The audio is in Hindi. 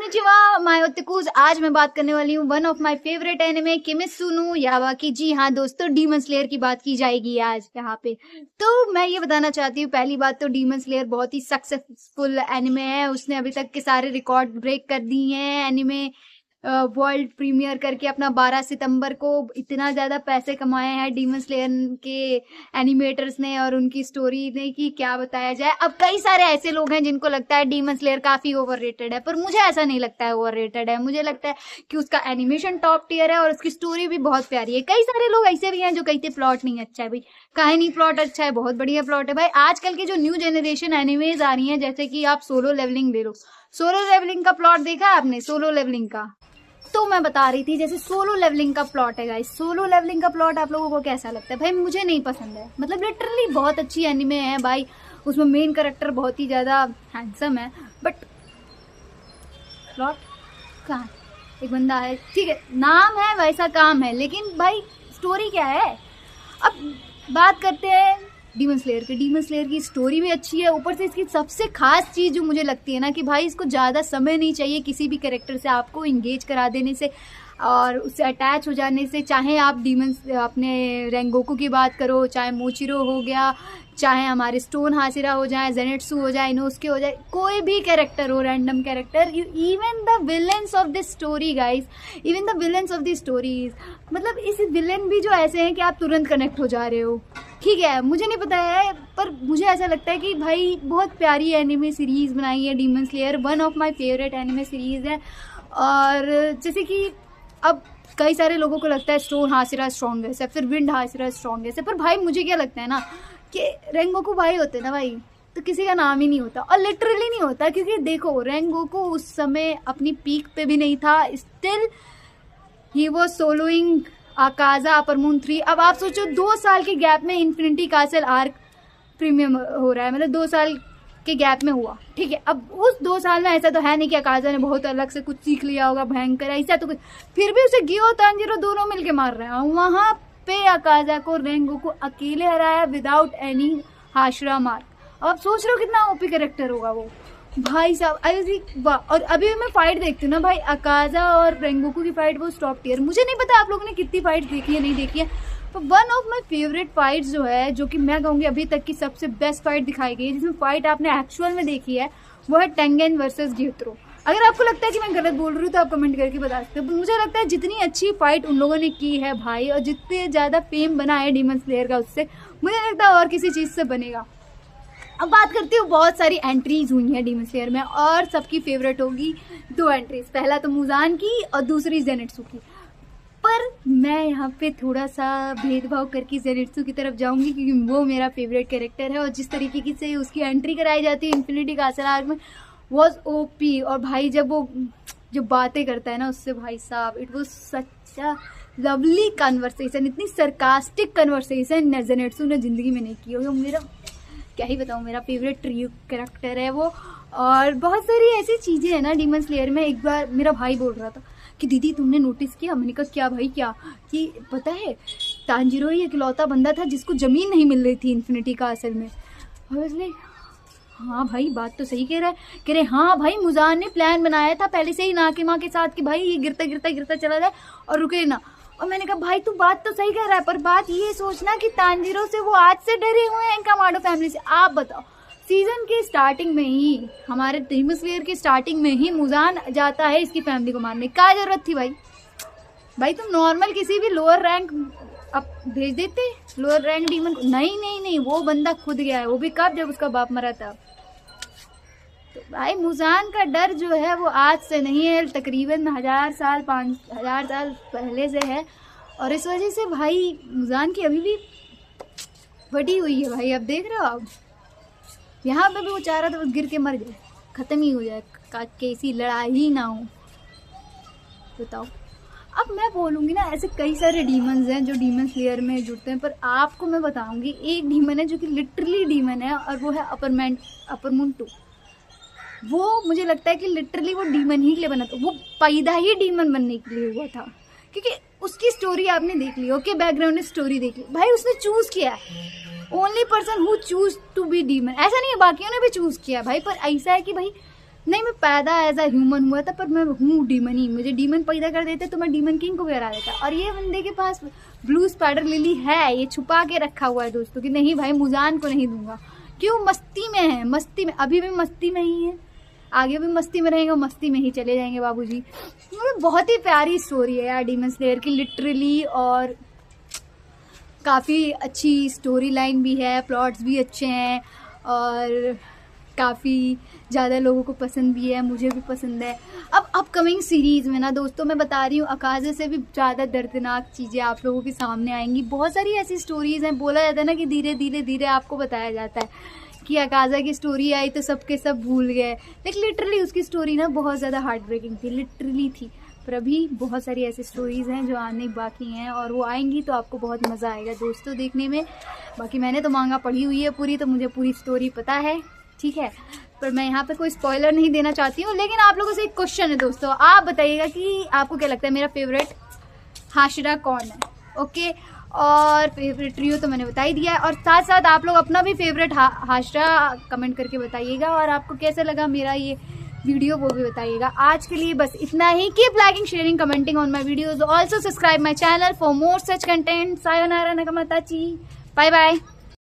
Konnichiwa my ओताकुस। आज मैं बात करने वाली हूँ one of my favourite anime Kimetsu no Yaiba की। जी हाँ दोस्तों, डीमन स्लेयर की बात की जाएगी आज यहाँ पे। तो मैं ये बताना चाहती हूँ, पहली बात तो डीमन स्लेयर बहुत ही सक्सेसफुल एनिमे है। उसने अभी तक के सारे रिकॉर्ड ब्रेक कर दिए हैं। एनिमे वर्ल्ड प्रीमियर करके अपना 12 सितंबर को इतना ज़्यादा पैसे कमाए हैं डीमन स्लेयर के एनिमेटर्स ने और उनकी स्टोरी ने कि क्या बताया जाए। अब कई सारे ऐसे लोग हैं जिनको लगता है डीमन स्लेयर काफ़ी ओवररेटेड है, पर मुझे ऐसा नहीं लगता है ओवररेटेड है। मुझे लगता है कि उसका एनिमेशन टॉप टियर है और उसकी स्टोरी भी बहुत प्यारी है। कई सारे लोग ऐसे भी हैं जो कहते प्लॉट नहीं अच्छा है। भाई कहानी प्लॉट अच्छा है, बहुत बढ़िया प्लॉट है। भाई आजकल की जो न्यू जनरेशन एनिमेज आ रही हैं, जैसे कि आप सोलो लेवलिंग ले लो। सोलो लेवलिंग का प्लॉट देखा है आपने? सोलो लेवलिंग का तो मैं बता रही थी, जैसे सोलो लेवलिंग का प्लॉट है गाइस। सोलो लेवलिंग का प्लॉट आप लोगों को कैसा लगता है? भाई मुझे नहीं पसंद है। मतलब लिटरली बहुत अच्छी एनिमे है भाई, उसमें मेन कैरेक्टर बहुत ही ज़्यादा हैंडसम है, बट प्लॉट कहाँ है? एक बंदा है, ठीक है, नाम है वैसा काम है, लेकिन भाई स्टोरी क्या है? अब बात करते हैं डीमन स्लेयर की। डीमन स्लेयर की स्टोरी भी अच्छी है, ऊपर से इसकी सबसे खास चीज़ जो मुझे लगती है ना, कि भाई इसको ज़्यादा समय नहीं चाहिए किसी भी कैरेक्टर से आपको इंगेज करा देने से और उससे अटैच हो जाने से। चाहे आप डीमन अपने रेंगोकू की बात करो, चाहे मोचिरो हो गया, चाहे हमारे स्टोन हासिरा हो जाए, जेनेट्सु हो जाए, इनोस्के हो जाए, कोई भी कैरेक्टर हो, random character, even the villains of this story guys, even the villains of this stories, मतलब इस विलेन भी जो ऐसे हैं कि आप तुरंत कनेक्ट हो जा रहे हो। ठीक है, मुझे नहीं पता है, पर मुझे ऐसा लगता है कि भाई बहुत प्यारी एनिमे सीरीज़ बनाई है demon slayer. One of my favourite anime series है। और जैसे कि अब कई सारे लोगों को लगता है स्टोन हासिरा स्ट्रॉन्गेस्ट है, फिर विंड हासिरा स्ट्रॉन्गेस्ट है, पर भाई मुझे क्या लगता है ना कि रेंगोकू भाई होते ना भाई, तो किसी का नाम ही नहीं होता। और लिटरली नहीं होता, क्योंकि देखो रेंगोकू उस समय अपनी पीक पे भी नहीं था, still he was soloing Akaza upper moon 3। अब आप सोचो 2 साल के गैप में इन्फिनिटी कासल आर्क प्रीमियम हो रहा है, मतलब 2 साल के गैप में हुआ। ठीक है, अब उस 2 साल में ऐसा तो है नहीं कि आकाजा ने बहुत अलग से कुछ सीख लिया होगा भयंकर, ऐसा तो कुछ, फिर भी उसे गियो तांजीरो दोनों मिलके मार रहे हैं। वहाँ पे आकाजा को रेंगोकू अकेले हराया विदाउट एनी हाशिरा मार्क। अब सोच रहे हो कितना ओपी कैरेक्टर होगा वो भाई साहब। अरे वाह। और अभी मैं फाइट देखती हूँ ना भाई, आकाजा और रेंगोकू की फाइट वो टॉप टियर। मुझे नहीं पता आप लोगों ने कितनी फाइट देखी है, नहीं देखी है, तो one of my favourite fights जो है, जो कि मैं कहूँगी अभी तक की सबसे बेस्ट फाइट दिखाई गई है, जिसमें फाइट आपने एक्चुअल में देखी है, वो है टेंगेन वर्सेस ग्योत्रो। अगर आपको लगता है कि मैं गलत बोल रही हूँ तो आप कमेंट करके बता सकते हो। मुझे लगता है जितनी अच्छी फाइट उन लोगों ने की है भाई, और जितने ज़्यादा फेम बना है डीमन स्लेयर का उससे, मुझे लगता है और किसी चीज़ से बनेगा। अब बात करती हूँ, बहुत सारी एंट्रीज हुई हैं डीमन स्लेयर में और सबकी फेवरेट होगी 2 एंट्रीज, पहला तो मुजान की और दूसरी जेनेट्सु की। पर मैं यहाँ पे थोड़ा सा भेदभाव करके जेनेट्सु की तरफ जाऊंगी, क्योंकि वो मेरा फेवरेट कैरेक्टर है और जिस तरीके से उसकी एंट्री कराई जाती है इन्फिनिटी कासल आर्क में, वॉज ओपी। और भाई जब वो जो बातें करता है ना उससे, भाई साहब it was such a lovely conversation. इतनी सरकास्टिक कन्वर्सेशन जेनेट्सु ने ज़िंदगी में नहीं की। और मेरा क्या ही बताऊँ, मेरा फेवरेट ट्रियो कैरेक्टर है वो। और बहुत सारी ऐसी चीज़ें हैं ना डीमन स्लेयर में। एक बार मेरा भाई बोल रहा था कि दीदी तुमने नोटिस किया? मैंने कहा क्या भाई क्या? कि पता है तांजीरो ही इकलौता बंदा था जिसको ज़मीन नहीं मिल रही थी इन्फिनिटी कासल में। और इसलिए हाँ भाई बात तो सही कह रहा है। कह रहे हाँ भाई, मुजान ने प्लान बनाया था पहले से ही नाके माँ के साथ कि भाई ये गिरता गिरता गिरता चला जाए और रुके ना। और मैंने कहा भाई तू बात तो सही कह रहा है, पर बात ये सोचना कि तांजीरो से वो आज से डरे हुए हैं कामाडो फैमिली से। आप बताओ, सीजन के स्टार्टिंग में ही, हमारे डीमन स्लेयर के स्टार्टिंग में ही मुजान जाता है इसकी फैमिली को मारने। क्या जरूरत थी भाई? भाई तुम नॉर्मल किसी भी लोअर रैंक अब भेज देते, लोअर रैंक डीमन को। नहीं नहीं नहीं, वो बंदा खुद गया है, वो भी कब? जब उसका बाप मरा था। तो भाई मुजान का डर जो है वो आज से नहीं है, तकरीबन 1000 साल 5000 साल पहले से है। और इस वजह से भाई मुजान की अभी भी बड़ी हुई है भाई। अब देख रहे हो आप, यहाँ पे भी वो चाह रहा था गिर के मर जाए, ख़त्म ही हो जाए, कैसी लड़ाई ही ना हो। बताओ, अब मैं बोलूँगी ना, ऐसे कई सारे डीमंस हैं जो डीमन स्लेयर में जुड़ते हैं, पर आपको मैं बताऊँगी एक डीमन है जो कि लिटरली डीमन है, और वो है अपर मून 2। वो मुझे लगता है कि लिटरली वो डीमन ही के लिए बना था, वो पैदा ही डीमन बनने के लिए हुआ था, क्योंकि उसकी स्टोरी आपने देख ली, ओके, बैकग्राउंड स्टोरी देख ली भाई, उसने चूज़ किया है। Only person who choose to be demon. ऐसा नहीं है बाकियों ने भी चूज़ किया भाई, पर ऐसा है कि भाई नहीं, मैं पैदा एज अ ह्यूमन हुआ था, पर मैं हूँ डीमन ही। मुझे डीमन पैदा कर देते तो मैं डीमन किंग को गिरा देता। और ये बंदे के पास ब्लू स्पाइडर लिली है, ये छुपा के रखा हुआ है दोस्तों कि नहीं भाई मुजान को नहीं दूंगा। क्यों? मस्ती में है, मस्ती में, अभी भी मस्ती में ही है, आगे भी मस्ती में रहेंगे, मस्ती में ही चले जाएंगे बाबूजी। बहुत ही प्यारी स्टोरी है यार डीमन स्लेयर की, लिटरली। और काफ़ी अच्छी स्टोरी लाइन भी है, प्लॉट्स भी अच्छे हैं और काफ़ी ज़्यादा लोगों को पसंद भी है, मुझे भी पसंद है। अब अपकमिंग सीरीज़ में ना दोस्तों मैं बता रही हूँ, अकाज़ा से भी ज़्यादा दर्दनाक चीज़ें आप लोगों के सामने आएंगी। बहुत सारी ऐसी स्टोरीज़ हैं, बोला जाता है ना कि धीरे धीरे धीरे आपको बताया जाता है कि अकाज़ा की स्टोरी आई तो सबके सब भूल गए, लेकिन लिटरली उसकी स्टोरी ना बहुत ज़्यादा हार्ट ब्रेकिंग थी, लिटरली थी। पर अभी बहुत सारी ऐसी स्टोरीज़ हैं जो आने बाकी हैं और वो आएंगी तो आपको बहुत मज़ा आएगा दोस्तों देखने में। बाकी मैंने तो मांगा पढ़ी हुई है पूरी, तो मुझे पूरी स्टोरी पता है, ठीक है। पर मैं यहाँ पे कोई स्पॉइलर नहीं देना चाहती हूँ। लेकिन आप लोगों से एक क्वेश्चन है दोस्तों, आप बताइएगा कि आपको क्या लगता है मेरा फेवरेट हाशरा कौन है? ओके, और फेवरेट ट्रियो तो मैंने बता ही दिया है। और साथ साथ आप लोग अपना भी फेवरेट हाशरा कमेंट करके बताइएगा, और आपको कैसा लगा मेरा ये वीडियो वो भी बताइएगा। आज के लिए बस इतना ही। Keep liking, sharing, commenting on my videos. Also subscribe my channel for more such content. Sayonara नगमाताची, बाय बाय।